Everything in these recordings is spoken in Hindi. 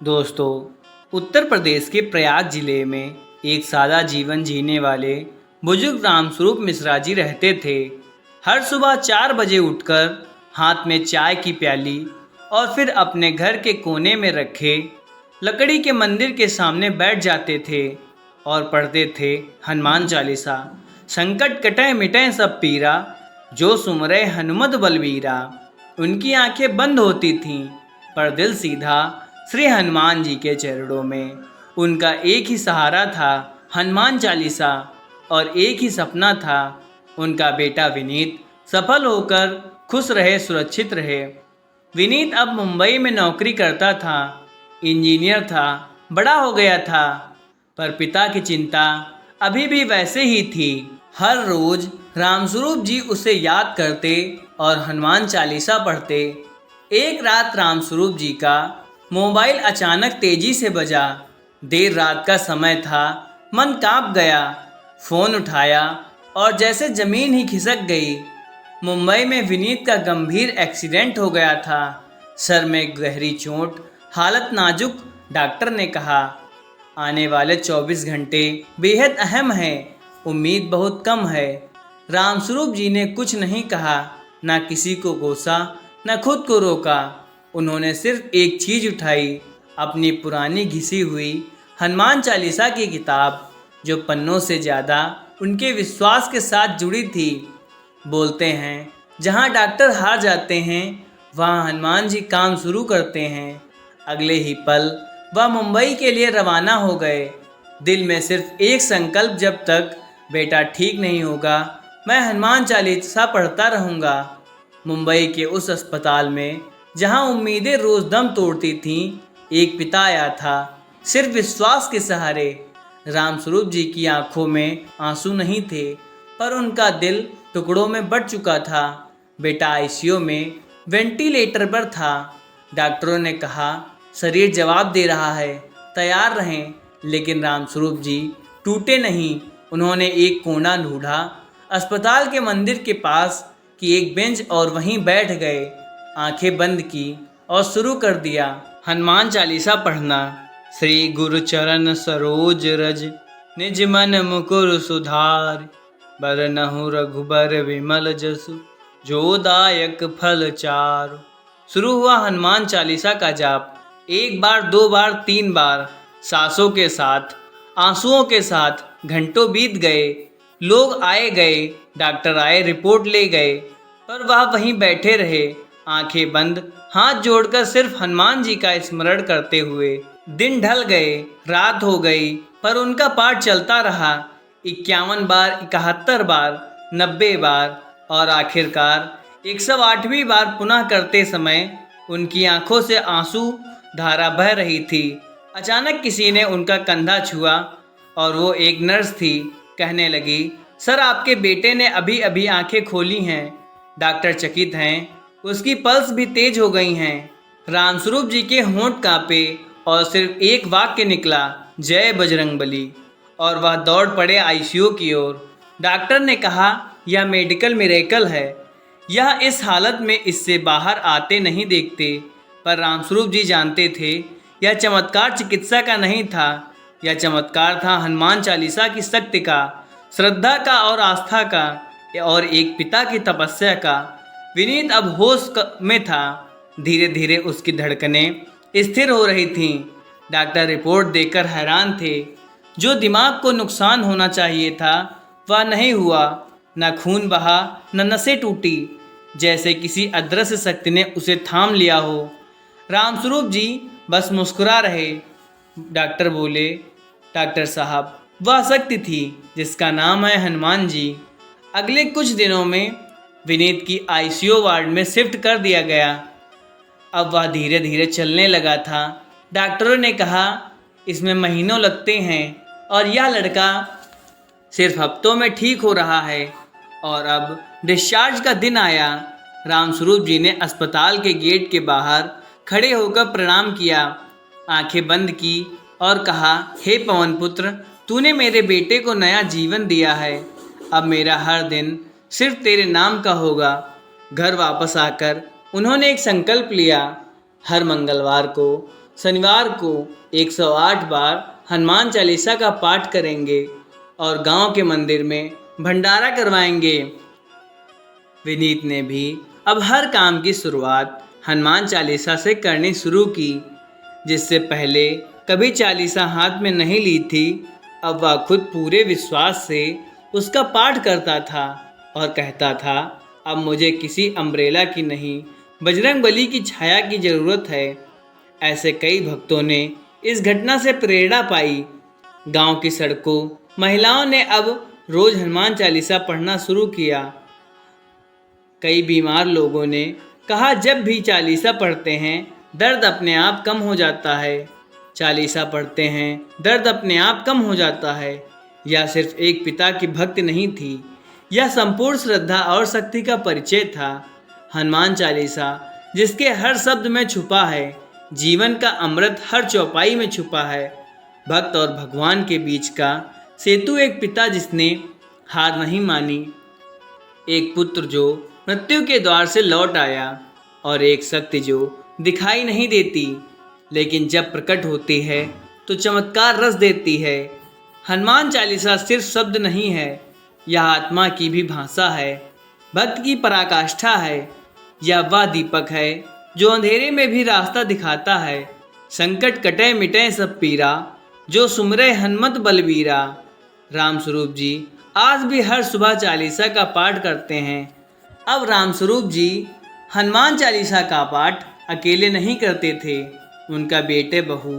दोस्तों, उत्तर प्रदेश के प्रयाग जिले में एक सादा जीवन जीने वाले बुजुर्ग रामस्वरूप मिश्रा जी रहते थे। हर सुबह 4 बजे उठकर हाथ में चाय की प्याली और फिर अपने घर के कोने में रखे लकड़ी के मंदिर के सामने बैठ जाते थे और पढ़ते थे हनुमान चालीसा। संकट कटे मिटे सब पीरा, जो सुमरे हनुमत बलवीरा। उनकी आंखें बंद होती थीं पर दिल सीधा श्री हनुमान जी के चरणों में। उनका एक ही सहारा था हनुमान चालीसा और एक ही सपना था उनका बेटा विनीत सफल होकर खुश रहे, सुरक्षित रहे। विनीत अब मुंबई में नौकरी करता था, इंजीनियर था, बड़ा हो गया था, पर पिता की चिंता अभी भी वैसे ही थी। हर रोज रामस्वरूप जी उसे याद करते और हनुमान चालीसा पढ़ते। एक रात रामस्वरूप जी का मोबाइल अचानक तेजी से बजा। देर रात का समय था, मन कांप गया। फोन उठाया और जैसे जमीन ही खिसक गई। मुंबई में विनीत का गंभीर एक्सीडेंट हो गया था। सर में गहरी चोट, हालत नाजुक। डॉक्टर ने कहा आने वाले 24 घंटे बेहद अहम हैं, उम्मीद बहुत कम है। रामस्वरूप जी ने कुछ नहीं कहा, ना किसी को कोसा, न खुद को रोका। उन्होंने सिर्फ एक चीज़ उठाई, अपनी पुरानी घिसी हुई हनुमान चालीसा की किताब, जो पन्नों से ज़्यादा उनके विश्वास के साथ जुड़ी थी। बोलते हैं जहाँ डॉक्टर हार जाते हैं वहाँ हनुमान जी काम शुरू करते हैं। अगले ही पल वह मुंबई के लिए रवाना हो गए। दिल में सिर्फ एक संकल्प, जब तक बेटा ठीक नहीं होगा मैं हनुमान चालीसा पढ़ता रहूँगा। मुंबई के उस अस्पताल में जहाँ उम्मीदें रोज दम तोड़ती थीं, एक पिता आया था, सिर्फ विश्वास के सहारे। रामस्वरूप जी की आंखों में आंसू नहीं थे, पर उनका दिल टुकड़ों में बट चुका था। बेटा आईसीयू में वेंटिलेटर पर था। डॉक्टरों ने कहा शरीर जवाब दे रहा है, तैयार रहें। लेकिन रामस्वरूप जी टूटे नहीं। उन्होंने एक कोना ढूंढा, अस्पताल के मंदिर के पास की एक बेंच, और वहीं बैठ गए। आंखें बंद की और शुरू कर दिया हनुमान चालीसा पढ़ना। श्री गुरु चरण सरोज रज, निज मन मुकुर सुधार। बरनहु रघुबर विमल जसु, जो दायक फल चार। शुरू हुआ हनुमान चालीसा का जाप। 1 बार, 2 बार, 3 बार, सांसों के साथ, आंसुओं के साथ। घंटों बीत गए, लोग आए गए, डॉक्टर आए, रिपोर्ट ले गए, पर वह वहीं बैठे रहे, आंखें बंद, हाथ जोड़कर सिर्फ हनुमान जी का स्मरण करते हुए। दिन ढल गए, रात हो गई, पर उनका पाठ चलता रहा। 51 बार, 71 बार, 90 बार और आखिरकार 108वीं बार पुनः करते समय उनकी आंखों से आंसू धारा बह रही थी। अचानक किसी ने उनका कंधा छुआ और वो एक नर्स थी। कहने लगी, सर आपके बेटे ने अभी अभी आंखें खोली हैं। डॉक्टर चकित हैं, उसकी पल्स भी तेज हो गई हैं। रामस्वरूप जी के होंठ कांपे और सिर्फ एक वाक्य निकला, जय बजरंगबली, और वह दौड़ पड़े आईसीयू की ओर। डॉक्टर ने कहा यह मेडिकल मिरेकल है, यह इस हालत में इससे बाहर आते नहीं देखते। पर रामस्वरूप जी जानते थे यह चमत्कार चिकित्सा का नहीं था, यह चमत्कार था हनुमान चालीसा की शक्ति का, श्रद्धा का और आस्था का, और एक पिता की तपस्या का। विनीत अब होश में था। धीरे धीरे उसकी धड़कनें स्थिर हो रही थीं। डॉक्टर रिपोर्ट देखकर हैरान थे। जो दिमाग को नुकसान होना चाहिए था वह नहीं हुआ। न खून बहा, न नसें टूटी, जैसे किसी अदृश्य शक्ति ने उसे थाम लिया हो। रामस्वरूप जी बस मुस्कुरा रहे। डॉक्टर बोले, डॉक्टर साहब, वह शक्ति थी जिसका नाम है हनुमान जी। अगले कुछ दिनों में विनीत की आईसीयू वार्ड में शिफ्ट कर दिया गया। अब वह धीरे धीरे चलने लगा था। डॉक्टरों ने कहा इसमें महीनों लगते हैं और यह लड़का सिर्फ हफ्तों में ठीक हो रहा है। और अब डिस्चार्ज का दिन आया। रामस्वरूप जी ने अस्पताल के गेट के बाहर खड़े होकर प्रणाम किया, आंखें बंद की और कहा, हे पवन पुत्र, तूने मेरे बेटे को नया जीवन दिया है। अब मेरा हर दिन सिर्फ तेरे नाम का होगा। घर वापस आकर उन्होंने एक संकल्प लिया, हर मंगलवार को शनिवार को 108 बार हनुमान चालीसा का पाठ करेंगे और गांव के मंदिर में भंडारा करवाएंगे। विनीत ने भी अब हर काम की शुरुआत हनुमान चालीसा से करनी शुरू की। जिससे पहले कभी चालीसा हाथ में नहीं ली थी, अब वह खुद पूरे विश्वास से उसका पाठ करता था और कहता था, अब मुझे किसी अम्ब्रेला की नहीं, बजरंगबली की छाया की ज़रूरत है। ऐसे कई भक्तों ने इस घटना से प्रेरणा पाई। गांव की सड़कों महिलाओं ने अब रोज हनुमान चालीसा पढ़ना शुरू किया। कई बीमार लोगों ने कहा, जब भी चालीसा पढ़ते हैं दर्द अपने आप कम हो जाता है। चालीसा पढ़ते हैं दर्द अपने आप कम हो जाता है। यह सिर्फ एक पिता की भक्ति नहीं थी, यह संपूर्ण श्रद्धा और शक्ति का परिचय था। हनुमान चालीसा जिसके हर शब्द में छुपा है, जीवन का अमृत हर चौपाई में छुपा है। भक्त और भगवान के बीच का सेतु एक पिता जिसने हार नहीं मानी, एक पुत्र जो मृत्यु के द्वार से लौट आया और एक शक्ति जो दिखाई नहीं देती लेकिन जब प्रकट होती है तो चमत्कार रस देती है। हनुमान चालीसा सिर्फ शब्द नहीं है, यह आत्मा की भी भाषा है, भक्त की पराकाष्ठा है। यह वह दीपक है जो अंधेरे में भी रास्ता दिखाता है। संकट कटे मिटे सब पीरा, जो सुमरे हनुमत बलबीरा। रामस्वरूप जी आज भी हर सुबह चालीसा का पाठ करते हैं। अब रामस्वरूप जी हनुमान चालीसा का पाठ अकेले नहीं करते थे, उनका बेटे, बहू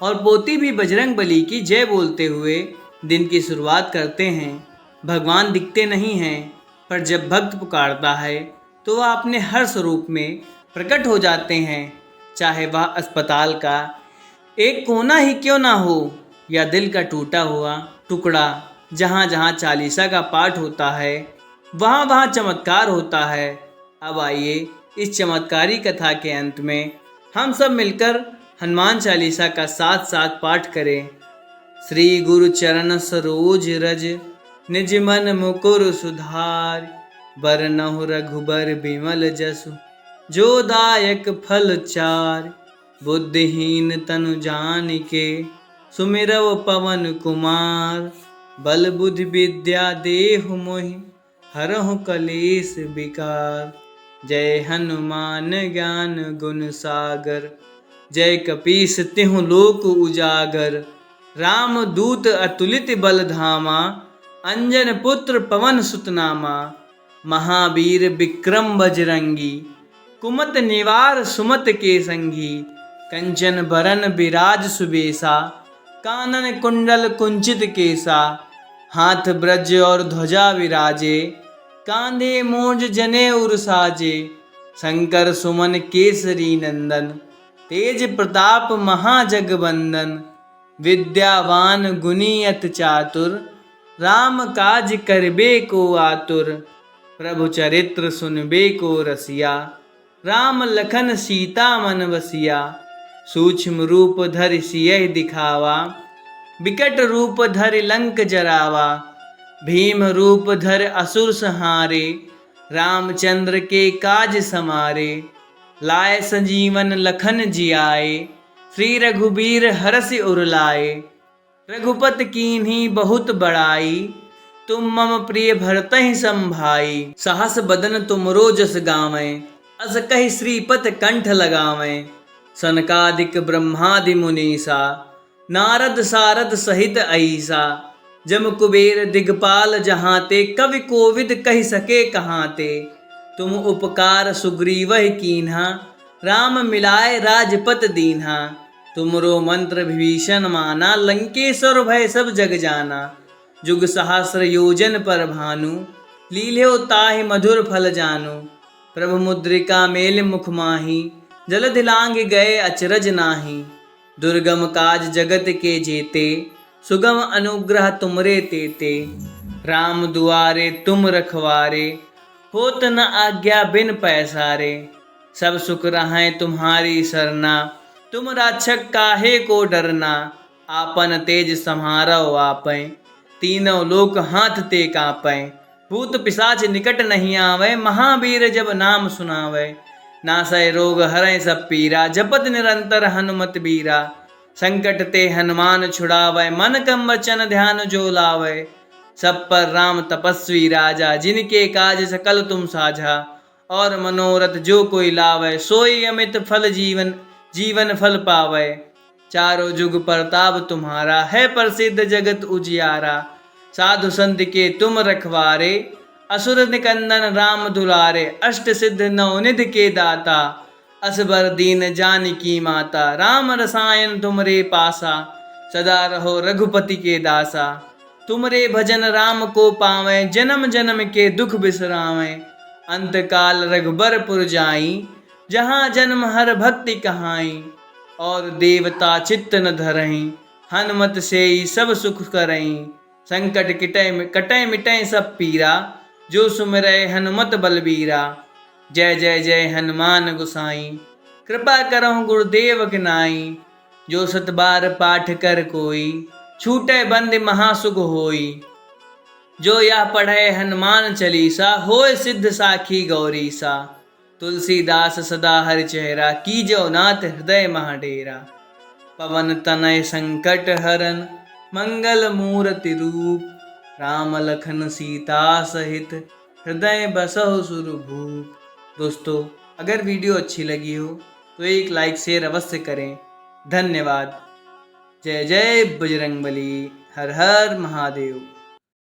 और पोती भी बजरंगबली की जय बोलते हुए दिन की शुरुआत करते हैं। भगवान दिखते नहीं हैं, पर जब भक्त पुकारता है तो वह अपने हर स्वरूप में प्रकट हो जाते हैं। चाहे वह अस्पताल का एक कोना ही क्यों ना हो या दिल का टूटा हुआ टुकड़ा, जहाँ जहाँ चालीसा का पाठ होता है वहाँ वहाँ चमत्कार होता है। अब आइए इस चमत्कारी कथा के अंत में हम सब मिलकर हनुमान चालीसा का साथ साथ पाठ करें। श्री गुरु चरण सरोज रज, निज मन मुकुर सुधार। बरनहु रघुबर बिमल जसु, जो दायक फल चार। बुद्धिहीन तनु जानिके, सुमिरव पवन कुमार। बल बुद्धि विद्या देहु मोहि, हरहु कलेश विकार। जय हनुमान ज्ञान गुण सागर, जय कपीस तिहु लोक उजागर। राम दूत अतुलित बल धामा, अंजन पुत्र पवन सुत नामा। महावीर विक्रम बजरंगी, कुमत निवार सुमत के संगी। कंचन बरन विराज सुबेसा, कानन कुंडल कुंचित केसा। हाथ ब्रज और ध्वजा विराजे, कांधे मोज जने उर साजे। शंकर सुमन केसरी नंदन, तेज प्रताप महाजगबंदन। विद्यावान गुणी अति चातुर, राम काज करबे को आतुर। प्रभु चरित्र सुनबे को रसिया, राम लखन सीता मन बसिया। सूक्ष्म रूप धरि सियहि दिखावा, विकट रूप धरि लंक जरावा। भीम रूप धरि असुर संहारे, रामचंद्र के काज समारे। लाए संजीवन लखन जियाए, श्री रघुबीर हरषि उर लाए। रघुपति कीन्ही बहुत बड़ाई, तुम मम प्रिय भरतहि संभाई। सहस बदन तुमरो जस गावें, अस कहि श्रीपति कंठ लगावें। सनकादिक ब्रह्मादि मुनीसा, नारद सारद सहित अईसा। जम कुबेर दिगपाल जहाँते, कवि कोविद कहि सके कहाँते। तुम उपकार सुग्रीवहि कीन्हा, राम मिलाए राजपत दीन्हा। तुमरो मंत्र विभीषण माना, लंकेश्वर भय सब जग जाना। जुग सहस्र योजन पर भानु, लील्यो ताहि मधुर फल जानु। प्रभु मुद्रिका मेल मुख माही, जलधि लांघ गए अचरज नाही। दुर्गम काज जगत के जेते, सुगम अनुग्रह तुमरे तेते। राम दुआरे तुम रखवारे, होत न आज्ञा बिन पैसारे। सब सुख रहें तुम्हारी सरना, तुम रक्षक काहे को डरना। आपन तेज सम्हारो आपै, तीनों लोक हाथ ते कांपै। भूत पिशाच निकट नहीं आवे, महावीर जब नाम सुनावे। नासय रोग हरै सब पीरा, जपत निरंतर हनुमत बीरा। संकट ते हनुमान छुड़ावै, मन क्रम वचन ध्यान जो लावै। सब पर राम तपस्वी राजा, जिनके काज सकल तुम साझा। और मनोरथ जो कोई लावै, सोई अमित फल जीवन फल पावै। चारों जुग प्रताप तुम्हारा, है प्रसिद्ध जगत उजियारा। साधु संत के तुम रखवारे, असुर निकंदन राम दुलारे। अष्ट सिद्ध नवनिधि के दाता, असबर दीन जानकी माता। राम रसायन तुमरे पासा, सदा रहो रघुपति के दासा। तुमरे भजन राम को पावें, जन्म जन्म के दुख बिसरावें। अंत काल रघुबरपुर जाई, जहाँ जन्म हर भक्ति कहाई। और देवता चित्त न धरहीं, हनुमत से ही सब सुख करहीं। संकट कटै मिटै सब पीरा, जो सुमिरै हनुमत बलबीरा। जय जय जय हनुमान गोसाई, कृपा करहु गुरुदेव के नाई। जो सत बार पाठ कर कोई, छूटै बंद महासुख होई। जो यह पढ़ै हनुमान चालीसा, होय सिद्ध साखी गौरीसा। तुलसीदास सदा हरि चेहरा, कीजो नाथ हृदय महाडेरा। पवन तनय संकट हरन, मंगल मूर्ति रूप। राम लखन सीता सहित, हृदय बसहु सुरभूप। दोस्तों, अगर वीडियो अच्छी लगी हो तो एक लाइक शेयर अवश्य करें। धन्यवाद। जय जय बजरंगबली। हर हर महादेव।